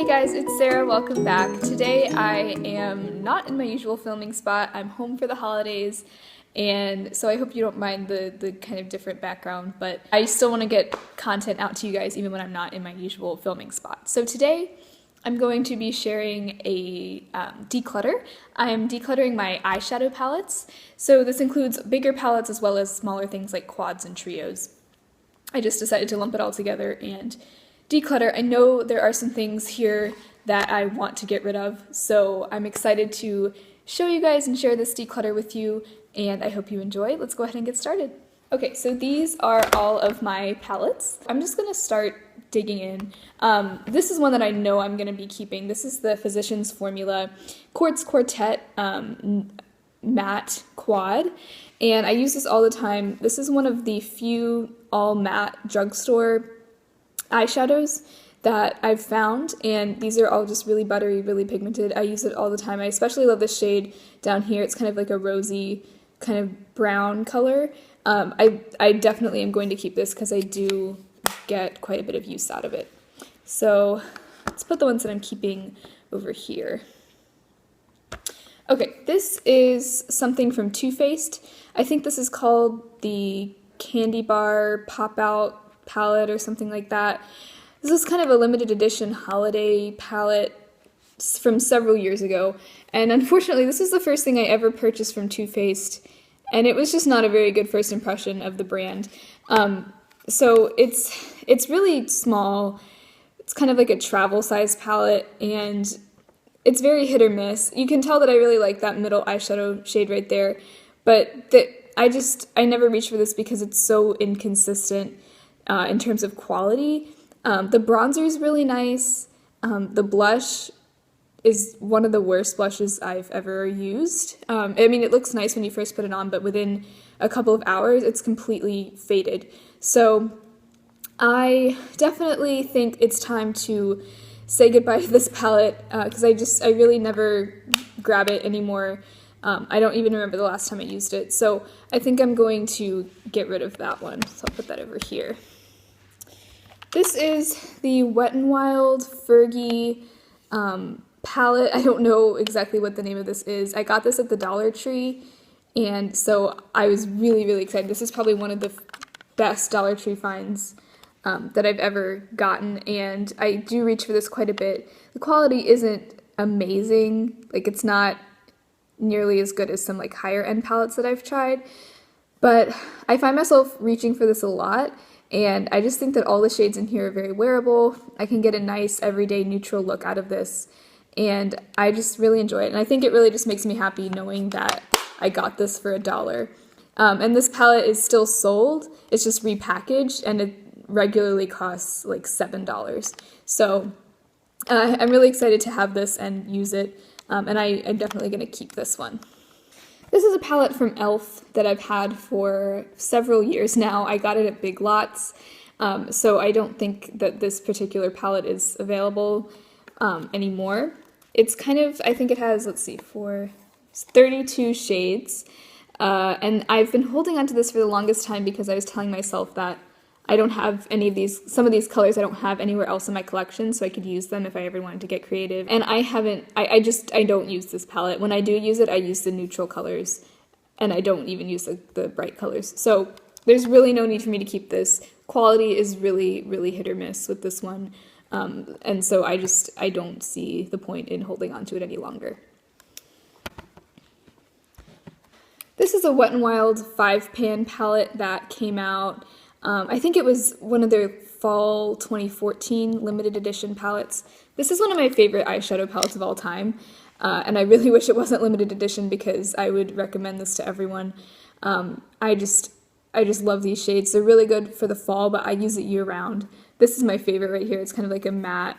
guys, it's Sarah. Welcome back. Today I am not in my usual filming spot. I'm home for the holidays, and so I hope you don't mind the kind of different background, but I still want to get content out to you guys even when I'm not in my usual filming spot. So today I'm going to be sharing a declutter. I am decluttering my eyeshadow palettes. So this includes bigger palettes as well as smaller things like quads and trios. I just decided to lump it all together and declutter. I know there are some things here that I want to get rid of, so I'm excited to show you guys and share this declutter with you, and I hope you enjoy. Let's go ahead and get started. Okay, so these are all of my palettes. I'm just gonna start digging in. This is one that I know I'm gonna be keeping. This is the Physicians Formula Quartz Quartet Matte Quad, and I use this all the time. This is one of the few all matte drugstore eyeshadows that I've found, and these are all just really buttery, really pigmented. I use it all the time. I especially love this shade down here. It's kind of like a rosy, kind of brown color. I definitely am going to keep this because I do get quite a bit of use out of it. So let's put the ones that I'm keeping over here. Okay, this is something from Too Faced. I think this is called the Candy Bar Pop Out palette or something like that. This is kind of a limited edition holiday palette from several years ago, and unfortunately this is the first thing I ever purchased from Too Faced, and it was just not a very good first impression of the brand. So it's really small. It's kind of like a travel size palette, and it's very hit or miss. You can tell that I really like that middle eyeshadow shade right there, but I never reach for this because it's so inconsistent in terms of quality. The bronzer is really nice. The blush is one of the worst blushes I've ever used. I mean, it looks nice when you first put it on, but within a couple of hours, it's completely faded. So I definitely think it's time to say goodbye to this palette because I really never grab it anymore. I don't even remember the last time I used it. So I think I'm going to get rid of that one. So I'll put that over here. This is the Wet n Wild Fergie palette. I don't know exactly what the name of this is. I got this at the Dollar Tree, and so I was really, really excited. This is probably one of the best Dollar Tree finds that I've ever gotten, and I do reach for this quite a bit. The quality isn't amazing. Like, it's not nearly as good as some like higher end palettes that I've tried, but I find myself reaching for this a lot. And I just think that all the shades in here are very wearable. I can get a nice everyday neutral look out of this, and I just really enjoy it. And I think it really just makes me happy knowing that I got this for $1. And this palette is still sold. It's just repackaged, and it regularly costs like $7. So I'm really excited to have this and use it, and I'm definitely going to keep this one. This is a palette from e.l.f. that I've had for several years now. I got it at Big Lots, so I don't think that this particular palette is available anymore. It's kind of, I think it has, let's see, 32 shades, and I've been holding on to this for the longest time because I was telling myself that I don't have any of these, some of these colors I don't have anywhere else in my collection, so I could use them if I ever wanted to get creative. And I don't use this palette. When I do use it, I use the neutral colors, and I don't even use the bright colors. So there's really no need for me to keep this. Quality is really, really hit or miss with this one. And so I don't see the point in holding on to it any longer. This is a Wet n Wild 5-pan palette that came out, I think it was one of their fall 2014 limited edition palettes. This is one of my favorite eyeshadow palettes of all time, and I really wish it wasn't limited edition because I would recommend this to everyone. I just love these shades. They're really good for the fall, but I use it year round. This is my favorite right here. It's kind of like a matte,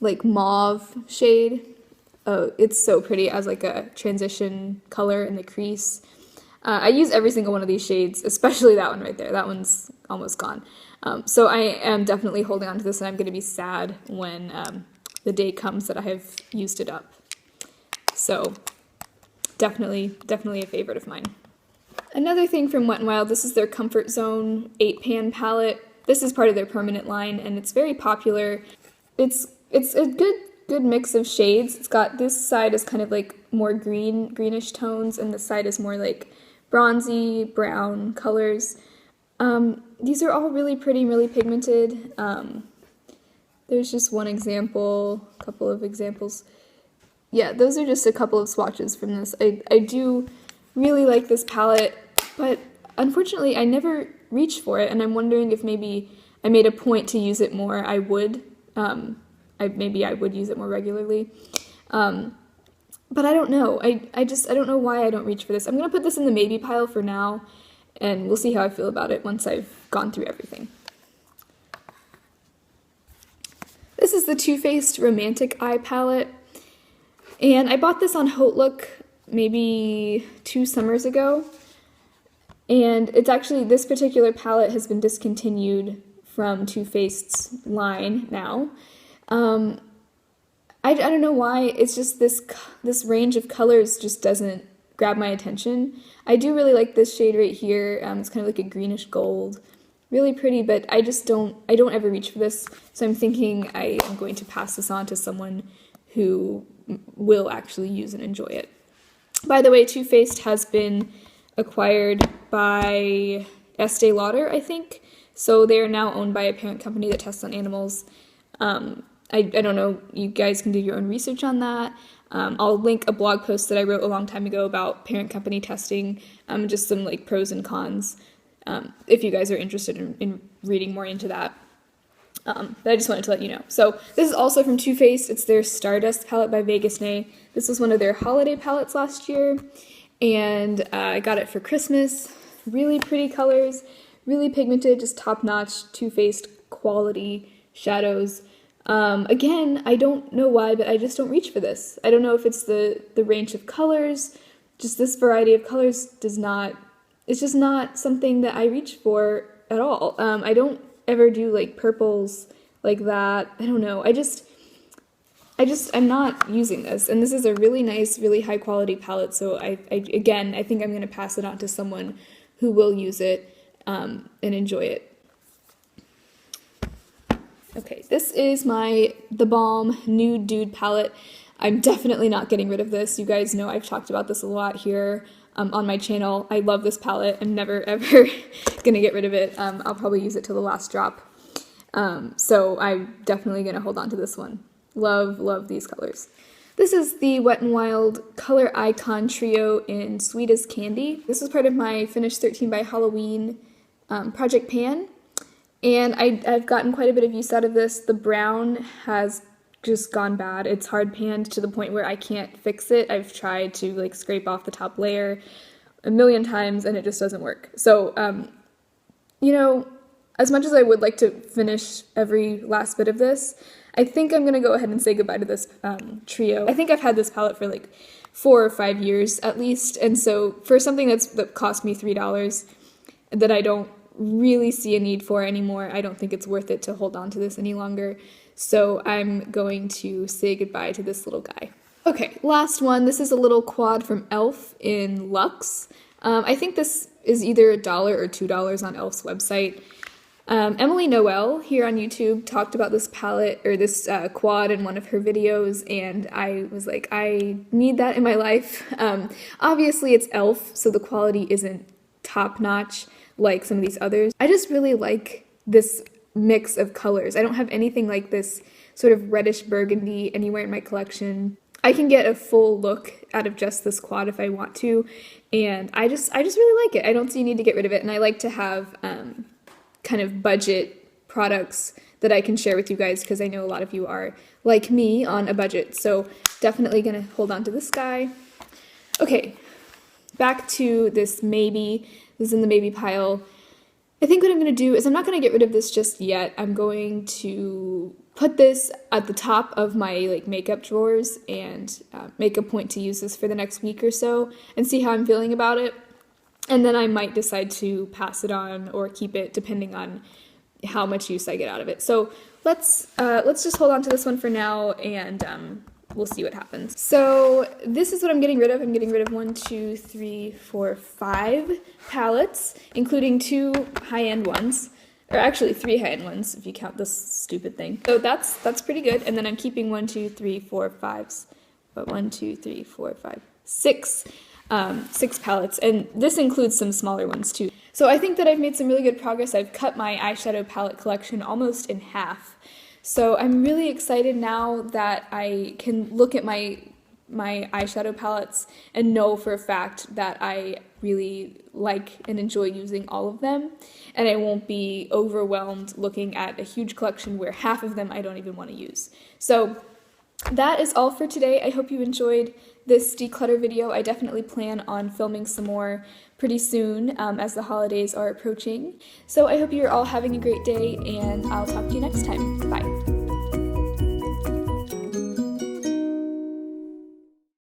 like mauve shade. Oh, it's so pretty as like a transition color in the crease. I use every single one of these shades, especially that one right there. That one's almost gone. So I am definitely holding on to this, and I'm going to be sad when the day comes that I have used it up. So definitely a favorite of mine. Another thing from Wet n Wild, this is their Comfort Zone 8-pan palette. This is part of their permanent line, and it's very popular. it's a good mix of shades. It's got, this side is kind of like more greenish tones, and this side is more like bronzy brown colors. These are all really pretty, really pigmented. There's just one example, a couple of examples. Yeah, those are just a couple of swatches from this. I do really like this palette, but unfortunately I never reach for it, and I'm wondering if maybe I made a point to use it more. I would. Maybe I would use it more regularly. But I don't know. I don't know why I don't reach for this. I'm going to put this in the maybe pile for now, and we'll see how I feel about it once I've gone through everything. This is the Too Faced Romantic Eye Palette, and I bought this on Haute Look maybe 2 summers ago, and it's actually, this particular palette has been discontinued from Too Faced's line now. I don't know why, it's just this range of colors just doesn't grab my attention. I do really like this shade right here. It's kind of like a greenish gold. Really pretty, but I don't ever reach for this, so I'm thinking I am going to pass this on to someone who will actually use and enjoy it. By the way, Too Faced has been acquired by Estee Lauder, I think, so they are now owned by a parent company that tests on animals. I don't know, you guys can do your own research on that. I'll link a blog post that I wrote a long time ago about parent company testing, just some like pros and cons, if you guys are interested in reading more into that. But I just wanted to let you know. So this is also from Too Faced. It's their Stardust palette by Vegas Nay. This was one of their holiday palettes last year, and I got it for Christmas. Really pretty colors, really pigmented, just top-notch Too Faced quality shadows. Again, I don't know why, but I just don't reach for this. I don't know if it's the range of colors, just this variety of colors it's just not something that I reach for at all. I don't ever do like purples like that. I don't know. I'm not using this, and this is a really nice, really high quality palette, so again, I think I'm going to pass it on to someone who will use it, and enjoy it. Okay, this is The Balm Nude Dude palette. I'm definitely not getting rid of this. You guys know I've talked about this a lot here on my channel. I love this palette. I'm never ever gonna get rid of it. I'll probably use it till the last drop. So I'm definitely gonna hold on to this one. Love these colors. This is the Wet n Wild Color Icon Trio in Sweet as Candy. This is part of my Finish 13 by Halloween Project Pan. And I've gotten quite a bit of use out of this. The brown has just gone bad. It's hard panned to the point where I can't fix it. I've tried to like scrape off the top layer a million times and it just doesn't work. So, you know, as much as I would like to finish every last bit of this, I think I'm going to go ahead and say goodbye to this trio. I think I've had this palette for like 4 or 5 years at least, and so for something that cost me $3 that I don't really see a need for anymore, I don't think it's worth it to hold on to this any longer. So I'm going to say goodbye to this little guy. Okay, last one. This is a little quad from e.l.f. in Luxe. I think this is either $1 or $2 on e.l.f.'s website. Emily Noel here on YouTube talked about this palette, or this quad, in one of her videos, and I was like, I need that in my life. Obviously it's e.l.f., so the quality isn't top-notch like some of these others. I just really like this mix of colors. I don't have anything like this sort of reddish burgundy anywhere in my collection. I can get a full look out of just this quad if I want to, and I just really like it. I don't see a need to get rid of it, and I like to have kind of budget products that I can share with you guys, because I know a lot of you are like me on a budget, so definitely gonna hold on to this guy. Okay, back to this maybe. This is in the maybe pile. I think what I'm going to do is I'm not going to get rid of this just yet. I'm going to put this at the top of my like makeup drawers and make a point to use this for the next week or so and see how I'm feeling about it. And then I might decide to pass it on or keep it depending on how much use I get out of it. So let's just hold on to this one for now, and we'll see what happens. So this is what I'm getting rid of. I'm getting rid of 1, 2, 3, 4, 5 palettes, including 2 high-end ones. or actually 3 high-end ones if you count this stupid thing. So that's pretty good. And then I'm keeping 1, 2, 3, 4, 5, but 1, 2, 3, 4, 5, 6, 6 palettes, and this includes some smaller ones too. So I think that I've made some really good progress. I've cut my eyeshadow palette collection almost in half. So I'm really excited now that I can look at my eyeshadow palettes and know for a fact that I really like and enjoy using all of them, and I won't be overwhelmed looking at a huge collection where half of them I don't even want to use. So that is all for today. I hope you enjoyed this declutter video. I definitely plan on filming some more pretty soon as the holidays are approaching. So I hope you're all having a great day, and I'll talk to you next time. Bye.